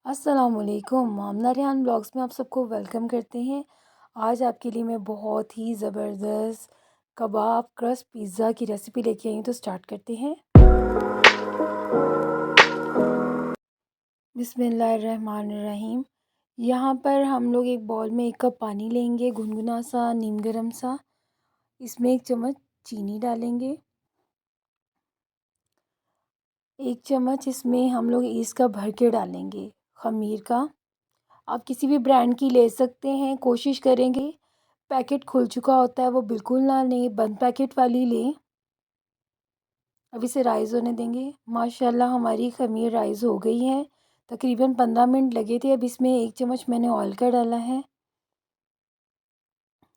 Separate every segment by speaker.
Speaker 1: अस्सलामुअलैकुम, मामला रेहान ब्लॉग्स में आप सबको वेलकम करते हैं। आज आपके लिए मैं बहुत ही ज़बरदस्त कबाब क्रस्ट पिज़्ज़ा की रेसिपी लेके आई हूँ, तो स्टार्ट करते हैं। बिस्मिल्लाहिर्रहमानिर्रहीम। यहाँ पर हम लोग एक बाउल में 1 कप पानी लेंगे, गुनगुना सा, नीम गर्म सा। इसमें 1 चम्मच चीनी डालेंगे। 1 चम्मच इसमें हम लोग ईस्ट का भर के डालेंगे, ख़मीर का। आप किसी भी ब्रांड की ले सकते हैं। कोशिश करेंगे पैकेट खुल चुका होता है वो बिल्कुल ना लें, बंद पैकेट वाली लें। अब इसे राइज़ होने देंगे। माशाल्लाह हमारी ख़मीर राइज़ हो गई है। तकरीबन 15 मिनट लगे थे। अब इसमें 1 चम्मच मैंने ऑयल का डाला है।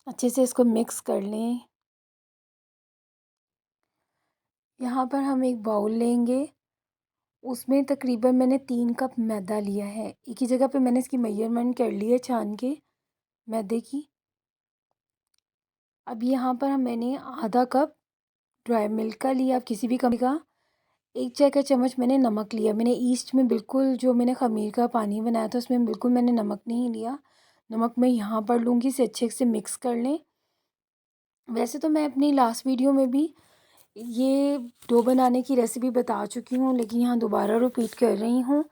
Speaker 1: अच्छे से इसको मिक्स कर लें। यहाँ पर हम एक बाउल लेंगे, उसमें तकरीबन मैंने 3 कप मैदा लिया है। एक ही जगह पे मैंने इसकी मेजरमेंट कर ली है छान के मैदे की। अब यहाँ पर मैंने आधा कप ड्राई मिल्क का लिया, आप किसी भी कंपनी का। 1 चाय का चम्मच मैंने नमक लिया। मैंने ईस्ट में बिल्कुल जो मैंने ख़मीर का पानी बनाया था उसमें बिल्कुल मैंने नमक नहीं लिया। नमक मैं यहाँ पर लूँगी, इसे अच्छे से मिक्स कर लें। वैसे तो मैं अपनी लास्ट वीडियो में भी ये डो बनाने की रेसिपी बता चुकी हूँ, लेकिन यहाँ दोबारा रिपीट कर रही हूँ।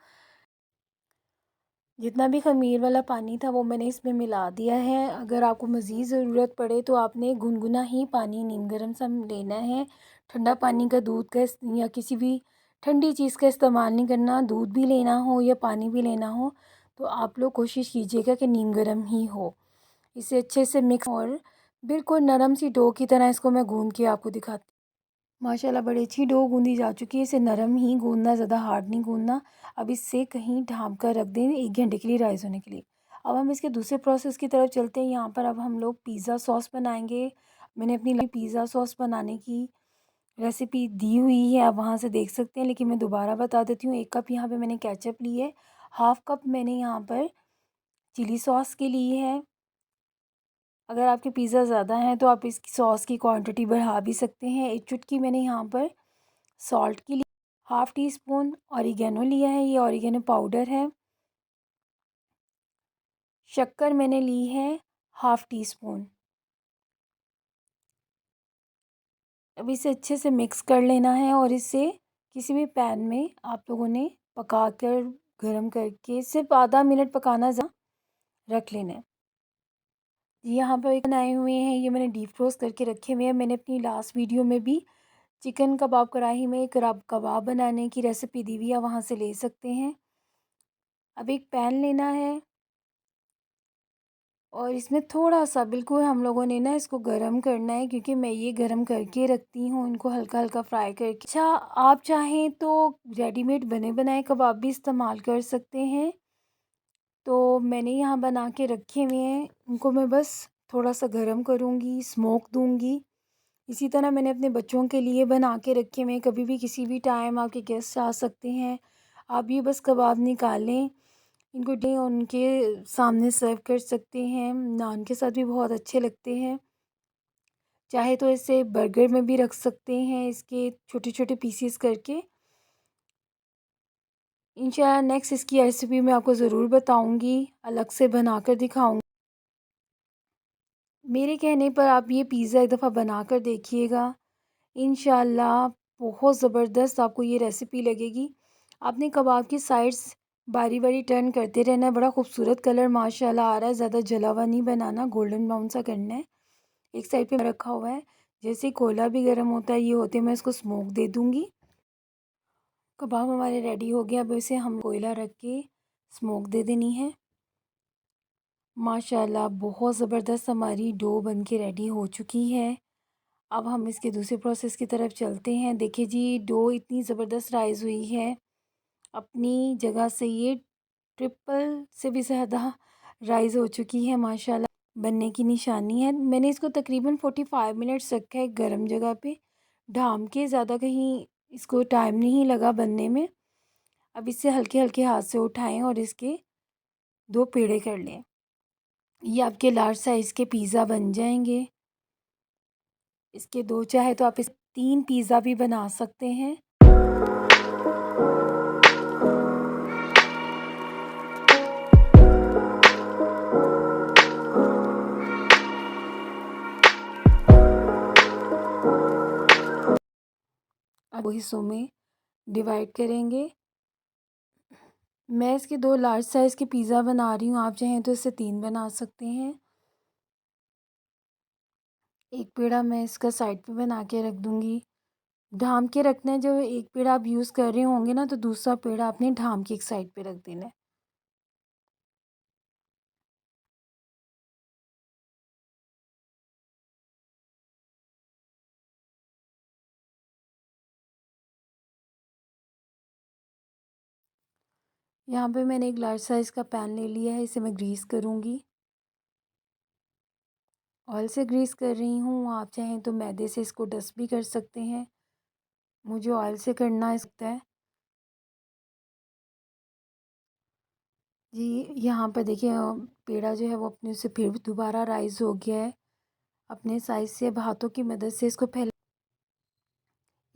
Speaker 1: जितना भी ख़मीर वाला पानी था वो मैंने इसमें मिला दिया है। अगर आपको मज़ीद ज़रूरत पड़े तो आपने गुनगुना ही पानी नीम गर्म सा लेना है। ठंडा पानी का, दूध का या किसी भी ठंडी चीज़ का इस्तेमाल नहीं करना। दूध भी लेना हो या पानी भी लेना हो तो आप लोग कोशिश कीजिएगा कि नीम गर्म ही हो। इसे अच्छे से मिक्स और बिल्कुल नरम सी डो की तरह इसको मैं गूँध के आपको दिखाती। माशाल्लाह बड़ी अच्छी डो गूँधी जा चुकी है। इसे नरम ही गूँधना, ज़्यादा हार्ड नहीं गूँधना। अब इसे कहीं ढाँप कर रख दें 1 घंटे के लिए राइज़ होने के लिए। अब हम इसके दूसरे प्रोसेस की तरफ चलते हैं। यहाँ पर अब हम लोग पिज़्ज़ा सॉस बनाएंगे। मैंने अपनी पिज़्ज़ा सॉस बनाने की रेसिपी दी हुई है, आप वहाँ से देख सकते हैं, लेकिन मैं दोबारा बता देती हूँ। 1 कप यहाँ पर मैंने केचप ली है, हाफ़ कप मैंने यहाँ पर चिली सॉस की ली है। अगर आपके पिज़्ज़ा ज़्यादा हैं तो आप इस सॉस की क्वांटिटी बढ़ा भी सकते हैं। 1 चुटकी मैंने यहाँ पर सॉल्ट की ली, हाफ़ टी स्पून ऑरिगेनो लिया है, ये ऑरिगेनो पाउडर है। शक्कर मैंने ली है हाफ़ टी स्पून। अब इसे अच्छे से मिक्स कर लेना है और इसे किसी भी पैन में आप लोगों ने पकाकर गरम करके सिर्फ आधा मिनट पकाना रख लेना है। यहाँ पर एक बनाए हुए हैं, ये मैंने डीप फ्रोस्ट करके रखे हुए हैं। मैंने अपनी लास्ट वीडियो में भी चिकन कबाब कढ़ाई में कबाब बनाने की रेसिपी दी हुई है, वहाँ से ले सकते हैं। अब एक पैन लेना है और इसमें थोड़ा-सा बिल्कुल हम लोगों ने ना इसको गरम करना है, क्योंकि मैं ये गरम करके रखती हूँ इनको हल्का-हल्का फ्राई करके। अच्छा, आप चाहें तो रेडीमेड बने बनाए कबाब भी इस्तेमाल कर सकते हैं। तो मैंने यहाँ बना के रखे हुए हैं, इनको मैं बस थोड़ा-सा गरम करूँगी, स्मोक दूँगी। इसी तरह मैंने अपने बच्चों के लिए बना के रखे हुए हैं। कभी भी किसी भी टाइम आपके गेस्ट आ सकते हैं, आप ये बस कबाब निकालें, इनको दें और उनके सामने सर्व कर सकते हैं। नान के साथ भी बहुत अच्छे लगते हैं। चाहे तो इसे बर्गर में भी रख सकते हैं, इसके छोटे-छोटे पीसेस करके। इंशाल्लाह नेक्स्ट इसकी रेसिपी मैं आपको ज़रूर बताऊँगी, अलग से बनाकर दिखाऊँगी। मेरे कहने पर आप ये पिज़्ज़ा एक दफ़ा बनाकर देखिएगा। इंशाल्लाह बहुत ज़बरदस्त आपको ये रेसिपी लगेगी। आपने कबाब की साइड्स बारी-बारी टर्न करते रहना है। बड़ा खूबसूरत कलर माशाल्लाह आ रहा है। ज़्यादा जला हुआ नहीं बनाना, गोल्डन ब्राउन सा करना है। एक साइड पे रखा हुआ है। जैसे ही कोयला भी गर्म होता है, ये होते मैं इसको स्मोक दे दूँगी। कबाब हमारे रेडी हो गए। अब इसे हम कोयला रख के स्मोक दे देनी है। माशाल्लाह बहुत ज़बरदस्त हमारी डो बन के रेडी हो चुकी है। अब हम इसके दूसरे प्रोसेस की तरफ चलते हैं। देखिए जी, डो इतनी ज़बरदस्त राइज़ हुई है। अपनी जगह से ये ट्रिपल से भी ज़्यादा राइज़ हो चुकी है माशाल्लाह, बनने की निशानी है। मैंने इसको तकरीबन 45 मिनट्स रखा है गर्म जगह पे ढाँप के, ज़्यादा कहीं इसको टाइम नहीं लगा बनने में। अब इसे हल्के-हल्के हाथ से उठाएँ और इसके 2 पेड़े कर लें। ये आपके लार्ज साइज़ के पिज़्ज़ा बन जाएँगे। इसके 2 चाहे तो आप इस 3 पिज़्ज़ा भी बना सकते हैं। दो हिस्सों में डिवाइड करेंगे। मैं इसके 2 लार्ज साइज़ के पिज़्ज़ा बना रही हूँ, आप चाहें तो इससे 3 बना सकते हैं। एक पेड़ा मैं इसका साइड पे बना के रख दूँगी। ढाँप के रखना है, जब एक पेड़ा आप यूज़ कर रहे होंगे ना तो दूसरा पेड़ा आपने ढाँप के एक साइड पे रख देना है। यहाँ पे मैंने एक लार्ज साइज़ का पैन ले लिया है, इसे मैं ग्रीस करूँगी। ऑयल से ग्रीस कर रही हूँ, आप चाहें तो मैदे से इसको डस्ट भी कर सकते हैं। मुझे ऑयल से करना सकता है। जी, यहाँ पर देखिए पेड़ा जो है वो अपने से फिर दोबारा राइज़ हो गया है। अपने साइज़ से अब हाथों की मदद से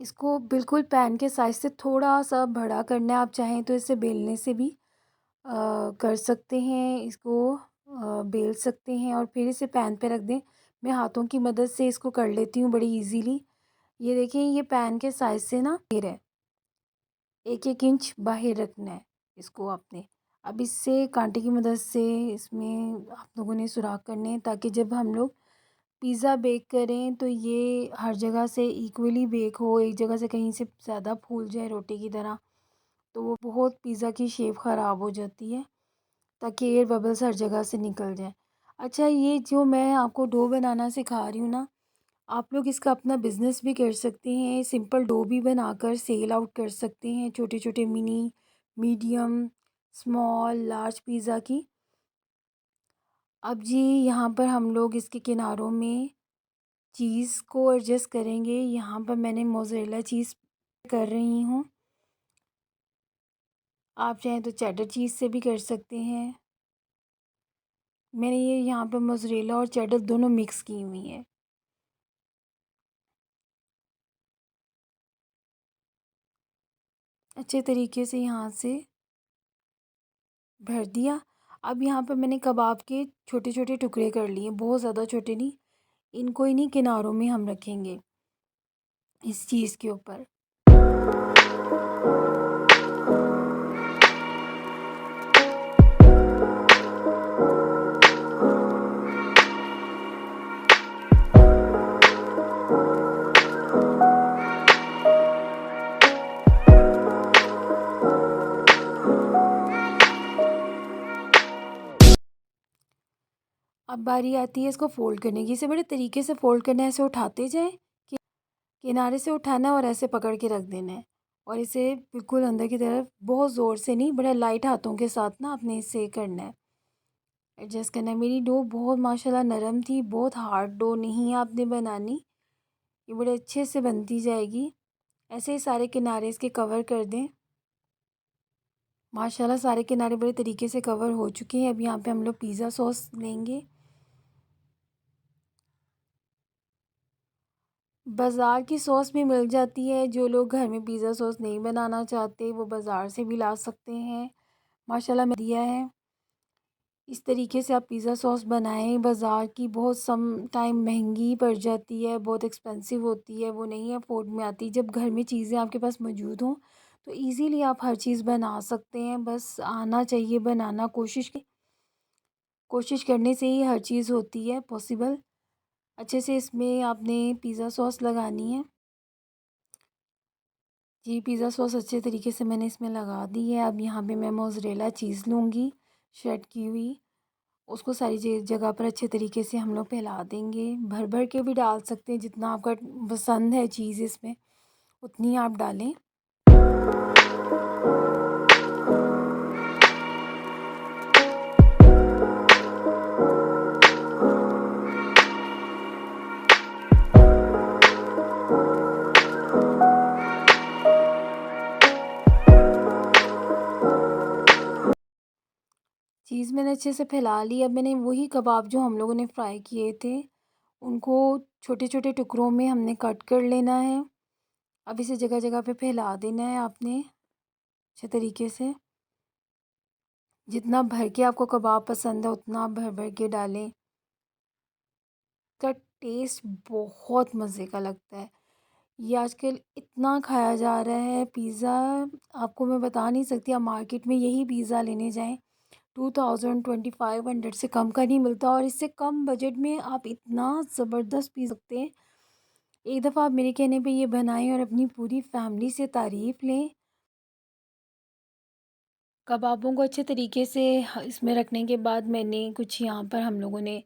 Speaker 1: इसको बिल्कुल पैन के साइज़ से थोड़ा-सा बड़ा करना है। आप चाहें तो इसे बेलने से भी कर सकते हैं, इसको बेल सकते हैं और फिर इसे पैन पे रख दें। मैं हाथों की मदद से इसको कर लेती हूँ बड़ी ईज़िली। ये देखिए ये पैन के साइज़ से ना फिर है, 1-1 इंच बाहर रखना है इसको आपने। अब इससे कांटे की मदद से इसमें आप लोगों ने सुराख करने हैं ताकि जब हम लोग पिज़्ज़ा बेक करें तो ये हर जगह से इक्वली बेक हो, एक जगह से कहीं से ज़्यादा फूल जाए रोटी की तरह, तो वो बहुत पिज़्ज़ा की शेप ख़राब हो जाती है। ताकि एयर बबल्स हर जगह से निकल जाए। अच्छा, ये जो मैं आपको डो बनाना सिखा रही हूँ ना, आप लोग इसका अपना बिज़नेस भी कर सकते हैं। सिंपल डो भी बनाकर सेल आउट कर सकते हैं, छोटे-छोटे mini, medium, small, large pizza की। अब जी यहाँ पर हम लोग इसके किनारों में चीज़ को एडजस्ट करेंगे। यहाँ पर मैंने मोज़रेला चीज़ कर रही हूँ। आप चाहें तो चेडर चीज़ से भी कर सकते हैं। मैंने ये यहाँ पे मोज़रेला और चेडर दोनों मिक्स की हुई है। अच्छे तरीके से यहाँ से भर दिया। अब यहाँ पे मैंने कबाब के छोटे-छोटे टुकड़े कर लिए, बहुत ज़्यादा छोटे नहीं। इनको इन्हीं किनारों में हम रखेंगे, इस चीज़ के ऊपर। अब बारी आती है इसको फ़ोल्ड करने की। इसे बड़े तरीके से फ़ोल्ड करना है, ऐसे उठाते जाएँ, कि किनारे से उठाना है और ऐसे पकड़ के रख देना है। और इसे बिल्कुल अंदर की तरफ बहुत ज़ोर से नहीं, बड़ा लाइट हाथों के साथ ना आपने इसे करना है, एडजस्ट करना है। मेरी डो बहुत माशाल्लाह नरम थी, बहुत हार्ड डो नहीं आपने बनानी। ये बड़े अच्छे से बनती जाएगी। ऐसे ही सारे किनारे इसके कवर कर दें। माशाल्लाह सारे किनारे बड़े तरीके से कवर हो चुके हैं। अब यहाँ पे हम लोग पिज़्ज़ा सॉस लेंगे। बाज़ार की सॉस भी मिल जाती है, जो लोग घर में पिज़्ज़ा सॉस नहीं बनाना चाहते वो बाज़ार से भी ला सकते हैं। माशाल्लाह मैं दिया है। इस तरीके से आप पिज़्ज़ा सॉस बनाएं। बाज़ार की बहुत सम टाइम महंगी पड़ जाती है, बहुत एक्सपेंसिव होती है, वो नहीं अफोर्ड में आती। जब घर में चीज़ें आपके पास मौजूद हों तो इजीली आप हर चीज़ बना सकते हैं, बस आना चाहिए बनाना। कोशिश करने से ही हर चीज़ होती है पॉसिबल। अच्छे से इसमें आपने पिज़्ज़ा सॉस लगानी है। जी, पिज़्ज़ा सॉस अच्छे तरीके से मैंने इसमें लगा दी है। अब यहाँ पे मैं मोज़रेला चीज़ लूँगी, श्रेड की हुई। उसको सारी जगह पर अच्छे तरीके से हम लोग फैला देंगे। भर-भर के भी डाल सकते हैं, जितना आपका पसंद है चीज़ इसमें, उतनी आप डालें। चीज़ मैंने अच्छे से फैला ली। अब मैंने वही कबाब जो हम लोगों ने फ्राई किए थे, उनको छोटे-छोटे टुकड़ों में हमने कट कर लेना है। अब इसे जगह-जगह पे फैला देना है आपने अच्छे तरीके से। जितना भर के आपको कबाब पसंद है उतना आप भर-भर के डालें। का टेस्ट बहुत मज़े का लगता है। ये आजकल इतना खाया जा रहा है पिज़्ज़ा, आपको मैं बता नहीं सकती। आप मार्केट में यही पिज़्ज़ा लेने जाएँ 2000 2500 से कम का नहीं मिलता, और इससे कम बजट में आप इतना ज़बरदस्त पिज़्ज़ा सकते हैं। एक दफ़ा आप मेरे कहने पे ये बनाएं और अपनी पूरी फैमिली से तारीफ़ लें। कबाबों को अच्छे तरीके से इसमें रखने के बाद मैंने कुछ यहाँ पर हम लोगों ने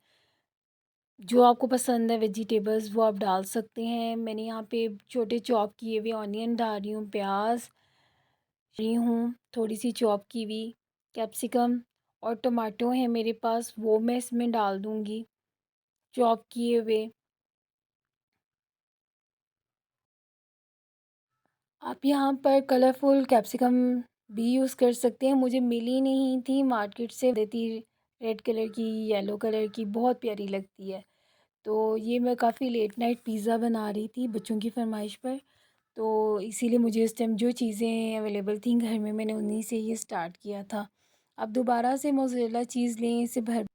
Speaker 1: जो आपको पसंद है वेजिटेबल्स वो आप डाल सकते हैं। मैंने यहाँ पे छोटे चॉप किए हुए ऑनियन डाल रही हूँ, प्याज रही हूँ, थोड़ी सी चॉप की हुई कैप्सिकम और टमाटो है मेरे पास, वो मैं इसमें डाल दूँगी चॉप किए हुए। आप यहाँ पर कलरफुल कैप्सिकम भी यूज़ कर सकते हैं, मुझे मिली नहीं थी मार्केट से, देती रेड कलर की, येलो कलर की, बहुत प्यारी लगती है। तो ये मैं काफ़ी लेट नाइट पिज़्ज़ा बना रही थी बच्चों की फरमाइश पर, तो इसीलिए मुझे उस टाइम जो चीज़ें अवेलेबल थी घर में मैंने उन्हीं से ये स्टार्ट किया था। अब दोबारा से मोज़रेला चीज़ लें, इसे भर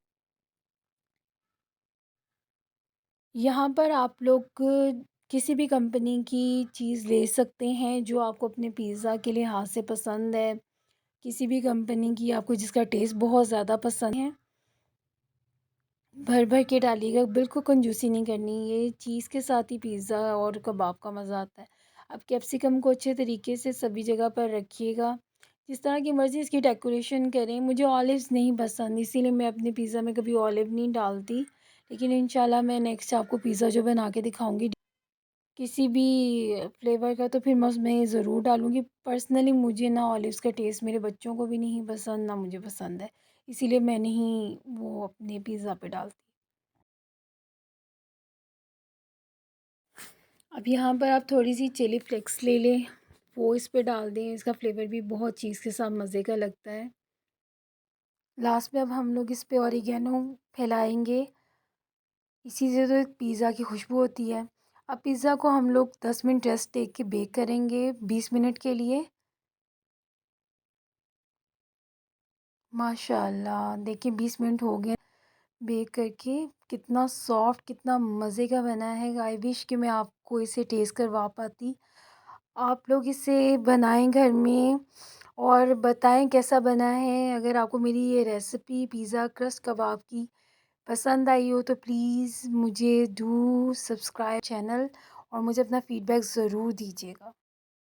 Speaker 1: यहाँ पर आप लोग किसी भी कंपनी की चीज़ ले सकते हैं जो आपको अपने पिज़्ज़ा के लिहाज से पसंद है। किसी भी कंपनी की आपको जिसका टेस्ट बहुत ज़्यादा पसंद है, भर भर के डालिएगा, बिल्कुल कंजूसी नहीं करनी। ये चीज़ के साथ ही पिज़्ज़ा और कबाब का मज़ा आता है। अब कैप्सिकम को अच्छे तरीके से सभी जगह पर रखिएगा, जिस तरह की मर्ज़ी इसकी डेकोरेशन करें। मुझे ऑलिव्स नहीं पसंद, इसीलिए मैं अपने पिज़्ज़ा में कभी ऑलिव नहीं डालती, लेकिन इंशाल्लाह मैं नेक्स्ट आपको पिज़्ज़ा जो बना के दिखाऊंगी किसी भी फ्लेवर का, तो फिर मैं उसमें ज़रूर डालूँगी। पर्सनली मुझे ना ऑलिव्स का टेस्ट मेरे बच्चों को भी नहीं पसंद, ना मुझे पसंद है, इसीलिए मैं नहीं वो अपने पिज़्ज़ा पे डालती। अब यहाँ पर आप थोड़ी सी चिली फ्लेक्स ले लें, वो इस पे डाल दें, इसका फ्लेवर भी बहुत चीज़ के साथ मज़े का लगता है। लास्ट में अब हम लोग इस पे ऑरिगेनो फैलाएंगे, इसी से तो पिज़्ज़ा की खुशबू होती है। अब पिज़्ज़ा को हम लोग 10 मिनट रेस्ट दे के बेक करेंगे, 20 मिनट के लिए। माशाल्लाह देखिए 20 मिनट हो गए बेक करके, कितना सॉफ्ट, कितना मज़े का बना है। आई विश कि मैं आपको इसे टेस्ट करवा पाती। आप लोग इसे बनाएं घर में और बताएं कैसा बना है। अगर आपको मेरी ये रेसिपी पिज़्ज़ा क्रस्ट कबाब की पसंद आई हो तो प्लीज़ मुझे डू सब्सक्राइब चैनल और मुझे अपना फ़ीडबैक ज़रूर दीजिएगा।